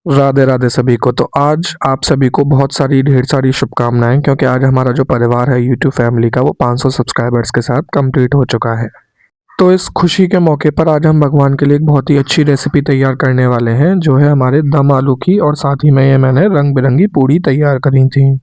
राधे राधे सभी को। तो आज आप सभी को बहुत सारी ढेर सारी शुभकामनाएं, क्योंकि आज हमारा जो परिवार है यूट्यूब फैमिली का वो 500 सब्सक्राइबर्स के साथ कंप्लीट हो चुका है। तो इस खुशी के मौके पर आज हम भगवान के लिए एक बहुत ही अच्छी रेसिपी तैयार करने वाले हैं, जो है हमारे दम आलू की। और साथ ही में ये मैंने रंग बिरंगी पूड़ी तैयार करी थी।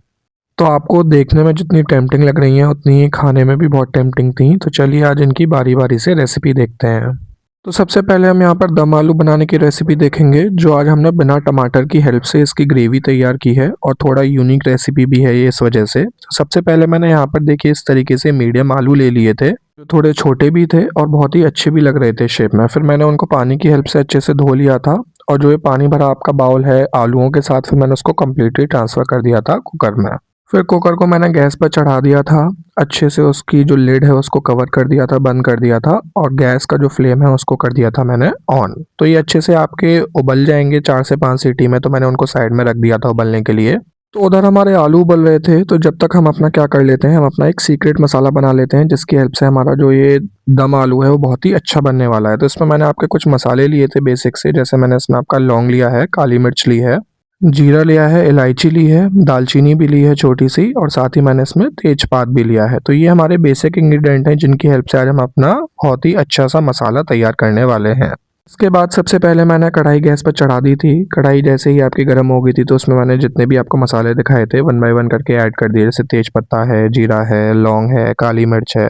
तो आपको देखने में जितनी टेम्पटिंग लग रही है उतनी ही खाने में भी बहुत टेम्पटिंग थी। तो चलिए आज इनकी बारी बारी से रेसिपी देखते हैं। तो सबसे पहले हम यहाँ पर दम आलू बनाने की रेसिपी देखेंगे, जो आज हमने बिना टमाटर की हेल्प से इसकी ग्रेवी तैयार की है। और थोड़ा यूनिक रेसिपी भी है ये इस वजह से। तो सबसे पहले मैंने यहाँ पर देखिए इस तरीके से मीडियम आलू ले लिए थे, जो थोड़े छोटे भी थे और बहुत ही अच्छे भी लग रहे थे शेप में। फिर मैंने उनको पानी की हेल्प से अच्छे से धो लिया था। और जो ये पानी भरा आपका बाउल है आलूओं के साथ, फिर मैंने उसको कम्प्लीटली ट्रांसफ़र कर दिया था कुकर में। फिर कुकर को मैंने गैस पर चढ़ा दिया था। अच्छे से उसकी जो लिड है उसको कवर कर दिया था, बंद कर दिया था। और गैस का जो फ्लेम है उसको कर दिया था मैंने ऑन। तो ये अच्छे से आपके उबल जाएंगे 4 से 5 सीटी में। तो मैंने उनको साइड में रख दिया था उबलने के लिए। तो उधर हमारे आलू उबल रहे थे, तो जब तक हम अपना क्या कर लेते हैं, हम अपना एक सीक्रेट मसाला बना लेते हैं, जिसकी हेल्प से हमारा जो ये दम आलू है वो बहुत ही अच्छा बनने वाला है। तो इसमें मैंने आपके कुछ मसाले लिए थे बेसिक से, जैसे मैंने इसमें आपका लौंग लिया है, काली मिर्च ली है, जीरा लिया है, इलायची ली है, दालचीनी भी ली है छोटी सी, और साथ ही मैंने इसमें तेजपात भी लिया है। तो ये हमारे बेसिक इंग्रेडिएंट हैं, जिनकी हेल्प से आज हम अपना बहुत ही अच्छा सा मसाला तैयार करने वाले हैं। इसके बाद सबसे पहले मैंने कढ़ाई गैस पर चढ़ा दी थी। कढ़ाई जैसे ही आपकी गर्म हो गई थी, तो उसमें मैंने जितने भी आपको मसाले दिखाए थे वन बाय वन करके ऐड कर दिए। जैसे तेज पत्ता है, जीरा है, लौंग है, काली मिर्च है।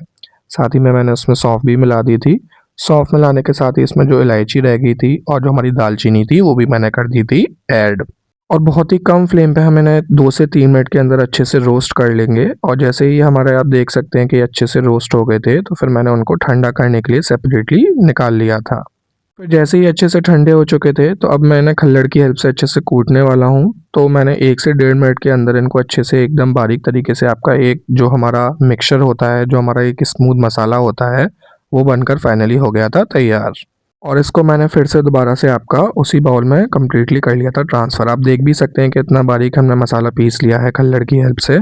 साथ ही में मैंने उसमें सौंफ भी मिला दी थी। सौंफ मिलाने के साथ ही इसमें जो इलायची रह गई थी और जो हमारी दालचीनी थी वो भी मैंने कर दी थी ऐड। और बहुत ही कम फ्लेम पे हम इन्हें 2 से 3 मिनट के अंदर अच्छे से रोस्ट कर लेंगे। और जैसे ही हमारे आप देख सकते हैं कि अच्छे से रोस्ट हो गए थे, तो फिर मैंने उनको ठंडा करने के लिए सेपरेटली निकाल लिया था। फिर जैसे ही अच्छे से ठंडे हो चुके थे, तो अब मैंने खल्लड़ की हेल्प से अच्छे से कूटने वाला हूँ। तो मैंने 1 से डेढ़ मिनट के अंदर इनको अच्छे से एकदम बारीक तरीके से आपका एक जो हमारा मिक्सचर होता है, जो हमारा एक स्मूथ मसाला होता है, वो बनकर फाइनली हो गया था तैयार। और इसको मैंने फिर से दोबारा से आपका उसी बाउल में कम्प्लीटली कर लिया था ट्रांसफ़र। आप देख भी सकते हैं कि इतना बारीक हमने मसाला पीस लिया है खल्लड़ की हेल्प से।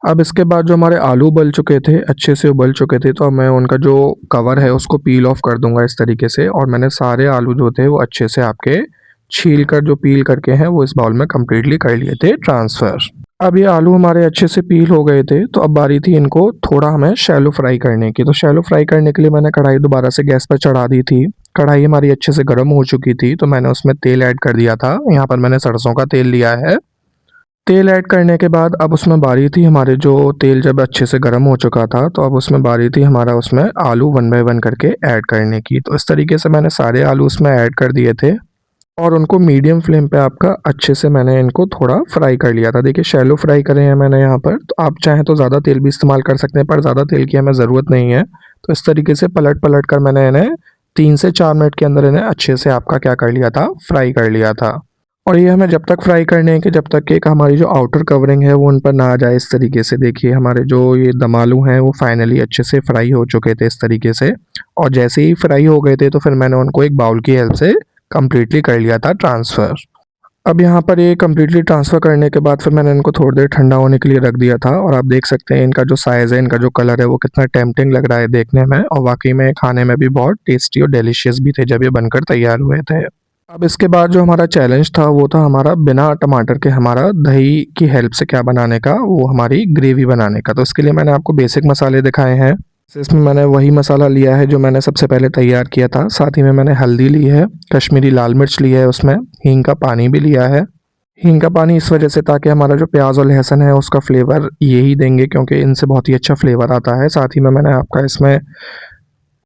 अब इसके बाद जो हमारे आलू उबल चुके थे, अच्छे से उबल चुके थे, तो अब मैं उनका जो कवर है उसको पील ऑफ कर दूंगा इस तरीके से। और मैंने सारे आलू जो थे वो अच्छे से आपके छील कर जो पील करके हैं वो इस बाउल में कम्प्लीटली कर लिए थे ट्रांसफ़र। अब ये आलू हमारे अच्छे से पील हो गए थे, तो अब बारी थी इनको थोड़ा हमें शैलो फ्राई करने की। तो शैलो फ्राई करने के लिए मैंने कढ़ाई दोबारा से गैस पर चढ़ा दी थी। कढ़ाई हमारी अच्छे से गर्म हो चुकी थी, तो मैंने उसमें तेल ऐड कर दिया था। यहाँ पर मैंने सरसों का तेल लिया है। तेल ऐड करने के बाद अब उसमें बारी थी हमारे जो तेल जब अच्छे से गर्म हो चुका था, तो अब उसमें बारी थी हमारा उसमें आलू वन बाय वन करके ऐड करने की। तो इस तरीके से मैंने सारे आलू उसमें ऐड कर दिए थे। और उनको मीडियम फ्लेम पे आपका अच्छे से मैंने इनको थोड़ा फ्राई कर लिया था। देखिए शैलो फ्राई करे हैं मैंने यहाँ पर। तो आप चाहें तो ज़्यादा तेल भी इस्तेमाल कर सकते हैं, पर ज़्यादा तेल की हमें ज़रूरत नहीं है। तो इस तरीके से पलट पलट कर मैंने इन्हें 3 से 4 मिनट के अंदर इन्हें अच्छे से आपका क्या कर लिया था, फ्राई कर लिया था। और ये हमें जब तक फ्राई करने हैं कि जब तक कि एक हमारी जो आउटर कवरिंग है वो उन पर ना आ जाए। इस तरीके से देखिए हमारे जो ये दम आलू हैं वो फाइनली अच्छे से फ्राई हो चुके थे इस तरीके से। और जैसे ही फ्राई हो गए थे, तो फिर मैंने उनको एक बाउल की हेल्प से कंप्लीटली कर लिया था ट्रांसफ़र। अब यहाँ पर ये कंप्लीटली ट्रांसफ़र करने के बाद फिर मैंने इनको थोड़ी देर ठंडा होने के लिए रख दिया था। और आप देख सकते हैं इनका जो साइज़ है, इनका जो कलर है वो कितना टेम्पटिंग लग रहा है देखने में। और वाक़ई में खाने में भी बहुत टेस्टी और डिलीशियस भी थे जब ये बनकर तैयार हुए थे। अब इसके बाद जो हमारा चैलेंज था वो था हमारा बिना टमाटर के हमारा दही की हेल्प से क्या बनाने का, वो हमारी ग्रेवी बनाने का। तो इसके लिए मैंने आपको बेसिक मसाले दिखाए हैं। इसमें मैंने वही मसाला लिया है जो मैंने सबसे पहले तैयार किया था। साथ ही में मैंने हल्दी ली है, कश्मीरी लाल मिर्च ली है, उसमें हींग का पानी भी लिया है। हींग का पानी इस वजह से ताकि हमारा जो प्याज और लहसुन है उसका फ्लेवर यही देंगे, क्योंकि इनसे बहुत ही अच्छा फ्लेवर आता है। साथ ही में मैंने आपका इसमें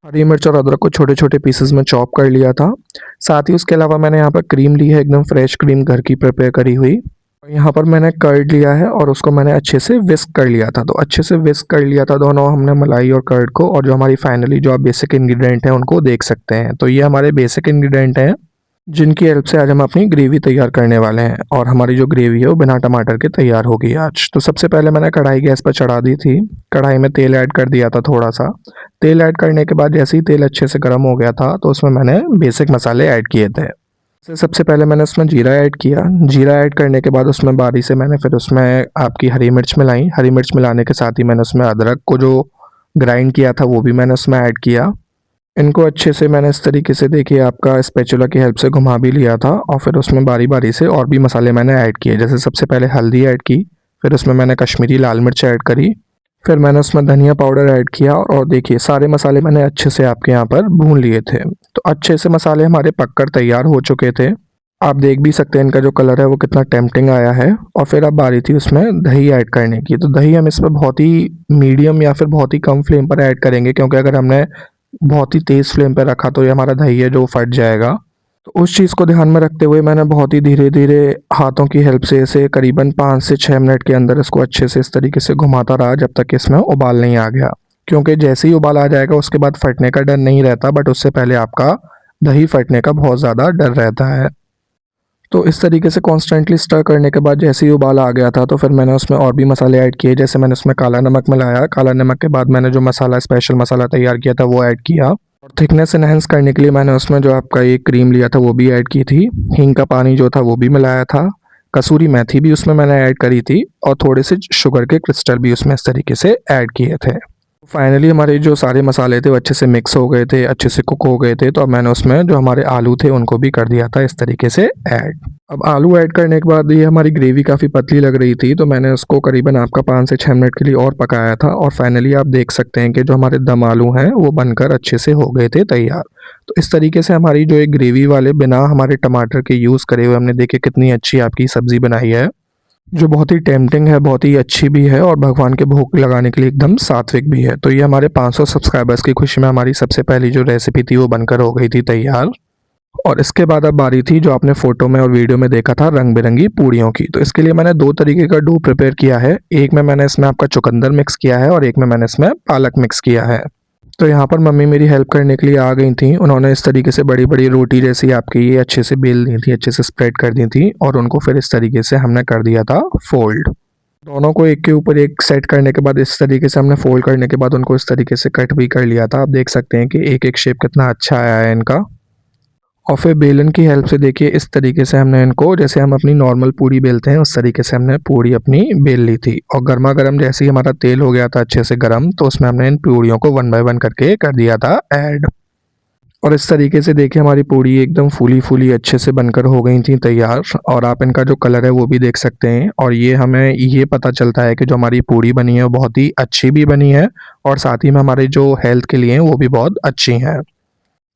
हरी मिर्च और अदरक को छोटे छोटे पीसेस में चॉप कर लिया था। साथ ही उसके अलावा मैंने यहाँ पर क्रीम ली है, एकदम फ्रेश क्रीम घर की प्रिपेयर करी हुई। यहाँ पर मैंने कर्ड लिया है और उसको मैंने अच्छे से विस्क कर लिया था। तो अच्छे से विस्क कर लिया था दोनों हमने, मलाई और कर्ड को। और जो हमारी फाइनली जो आप बेसिक इंग्रेडिएंट हैं उनको देख सकते हैं। तो ये हमारे बेसिक इंग्रेडिएंट हैं, जिनकी हेल्प से आज हम अपनी ग्रेवी तैयार करने वाले हैं। और हमारी जो ग्रेवी है वो बिना टमाटर के तैयार होगी आज। तो सबसे पहले मैंने कढ़ाई गैस पर चढ़ा दी थी। कढ़ाई में तेल ऐड कर दिया था थोड़ा सा। तेल ऐड करने के बाद जैसे ही तेल अच्छे से गर्म हो गया था, तो उसमें मैंने बेसिक मसाले ऐड किए थे। सबसे पहले मैंने उसमें जीरा ऐड किया। जीरा ऐड करने के बाद उसमें बारी से मैंने फिर उसमें आपकी हरी मिर्च मिलाई। हरी मिर्च मिलाने के साथ ही मैंने उसमें अदरक को जो ग्राइंड किया था वो भी मैंने उसमें ऐड किया। इनको अच्छे से मैंने इस तरीके से देखिए आपका स्पैचुला की हेल्प से घुमा भी लिया था और फिर उसमें बारी-बारी से और भी मसाले मैंने ऐड किए। जैसे सबसे पहले हल्दी ऐड की, फिर उसमें मैंने कश्मीरी लाल मिर्च ऐड करी, फिर मैंने उसमें धनिया पाउडर ऐड किया और देखिए सारे मसाले मैंने अच्छे से आपके यहाँ पर भून लिए थे। तो अच्छे से मसाले हमारे पककर तैयार हो चुके थे। आप देख भी सकते हैं इनका जो कलर है वो कितना टेम्प्टिंग आया है और फिर अब बारी थी उसमें दही ऐड करने की। तो दही हम इसमें बहुत ही मीडियम या फिर बहुत ही कम फ्लेम पर ऐड करेंगे क्योंकि अगर हमने बहुत ही तेज़ फ्लेम पे रखा तो ये हमारा दही है जो फट जाएगा। तो उस चीज़ को ध्यान में रखते हुए मैंने बहुत ही धीरे-धीरे हाथों की हेल्प से इसे करीबन 5 से 6 मिनट के अंदर इसको अच्छे से इस तरीके से घुमाता रहा जब तक इसमें उबाल नहीं आ गया। क्योंकि जैसे ही उबाल आ जाएगा उसके बाद फटने का डर नहीं रहता बट उससे पहले आपका दही फटने का बहुत ज़्यादा डर रहता है। तो इस तरीके से कॉन्स्टेंटली स्टर करने के बाद जैसे ही उबाल आ गया था तो फिर मैंने उसमें और भी मसाले ऐड किए। जैसे मैंने उसमें काला नमक मिलाया, काला नमक के बाद मैंने जो मसाला स्पेशल मसाला तैयार किया था वो ऐड किया और थिकनेस एनहांस करने के लिए मैंने उसमें जो आपका ये क्रीम लिया था वो भी ऐड की थी। हींग का पानी जो था वो भी मिलाया था। कसूरी मेथी भी उसमें मैंने ऐड करी थी और थोड़े से शुगर के क्रिस्टल भी उसमें इस तरीके से ऐड किए थे। फाइनली हमारे जो सारे मसाले थे वो अच्छे से मिक्स हो गए थे, अच्छे से कुक हो गए थे। तो अब मैंने उसमें जो हमारे आलू थे उनको भी कर दिया था इस तरीके से ऐड। अब आलू ऐड करने के बाद ये हमारी ग्रेवी काफ़ी पतली लग रही थी तो मैंने उसको करीबन आपका 5 से 6 मिनट के लिए और पकाया था और फाइनली आप देख सकते हैं कि जो हमारे दम आलू हैं वो बनकर अच्छे से हो गए थे तैयार। तो इस तरीके से हमारी जो एक ग्रेवी वाले बिना हमारे टमाटर के यूज़ करे हुए हमने देखिए कितनी अच्छी आपकी सब्ज़ी बनाई है। जो बहुत ही टेम्प्टिंग है, बहुत ही अच्छी भी है और भगवान के भोग लगाने के लिए एकदम सात्विक भी है। तो ये हमारे 500 सब्सक्राइबर्स की खुशी में हमारी सबसे पहली जो रेसिपी थी वो बनकर हो गई थी तैयार। और इसके बाद अब बारी थी जो आपने फ़ोटो में और वीडियो में देखा था रंग-बिरंगी पूड़ियों की। तो इसके लिए मैंने 2 तरीके का डो प्रिपेयर किया है। एक में मैंने इसमें आपका चुकंदर मिक्स किया है और एक में मैंने इसमें पालक मिक्स किया है। तो यहाँ पर मम्मी मेरी हेल्प करने के लिए आ गई थी। उन्होंने इस तरीके से बड़ी-बड़ी रोटी जैसी आपकी ये अच्छे से बेल दी थी, अच्छे से स्प्रेड कर दी थी और उनको फिर इस तरीके से हमने कर दिया था फ़ोल्ड। दोनों को एक के ऊपर एक सेट करने के बाद इस तरीके से हमने फ़ोल्ड करने के बाद उनको इस तरीके से कट भी कर लिया था। आप देख सकते हैं कि एक-एक शेप कितना अच्छा आया है इनका। और फिर बेलन की हेल्प से देखिए इस तरीके से हमने इनको जैसे हम अपनी नॉर्मल पूड़ी बेलते हैं उस तरीके से हमने पूड़ी अपनी बेल ली थी और गरमा-गरम जैसे ही हमारा तेल हो गया था अच्छे से गरम तो उसमें हमने इन पूड़ियों को 1 बाय 1 करके कर दिया था ऐड। और इस तरीके से देखिए हमारी पूड़ी एकदम फूली-फूली अच्छे से बनकर हो गई थी तैयार और आप इनका जो कलर है वो भी देख सकते हैं और ये हमें ये पता चलता है कि जो हमारी पूड़ी बनी है वो बहुत ही अच्छी भी बनी है और साथ ही में हमारे जो हेल्थ के लिए हैं वो भी बहुत अच्छी हैं।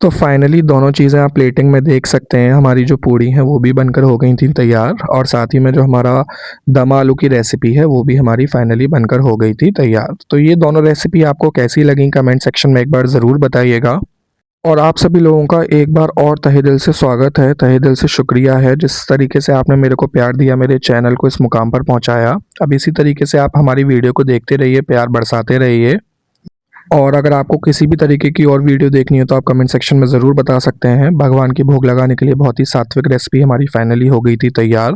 तो फाइनली दोनों चीज़ें आप प्लेटिंग में देख सकते हैं, हमारी जो पूड़ी हैं वो भी बनकर हो गई थी तैयार और साथ ही में जो हमारा दम आलू की रेसिपी है वो भी हमारी फाइनली बनकर हो गई थी तैयार। तो ये दोनों रेसिपी आपको कैसी लगी कमेंट सेक्शन में एक बार ज़रूर बताइएगा। और आप सभी लोगों का एक बार और तहे दिल से स्वागत है, तहे दिल से शुक्रिया है जिस तरीके से आपने मेरे को प्यार दिया, मेरे चैनल को इस मुकाम पर पहुँचाया। अब इसी तरीके से आप हमारी वीडियो को देखते रहिए, प्यार बरसाते रहिए। और अगर आपको किसी भी तरीके की और वीडियो देखनी हो तो आप कमेंट सेक्शन में ज़रूर बता सकते हैं। भगवान की भोग लगाने के लिए बहुत ही सात्विक रेसिपी हमारी फाइनली हो गई थी तैयार।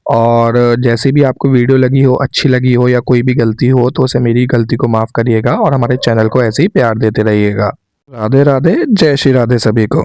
और जैसे भी आपको वीडियो लगी हो, अच्छी लगी हो या कोई भी गलती हो तो उसे मेरी गलती को माफ़ करिएगा और हमारे चैनल को ऐसे ही प्यार देते रहिएगा। राधे राधे, जय श्री राधे सभी को।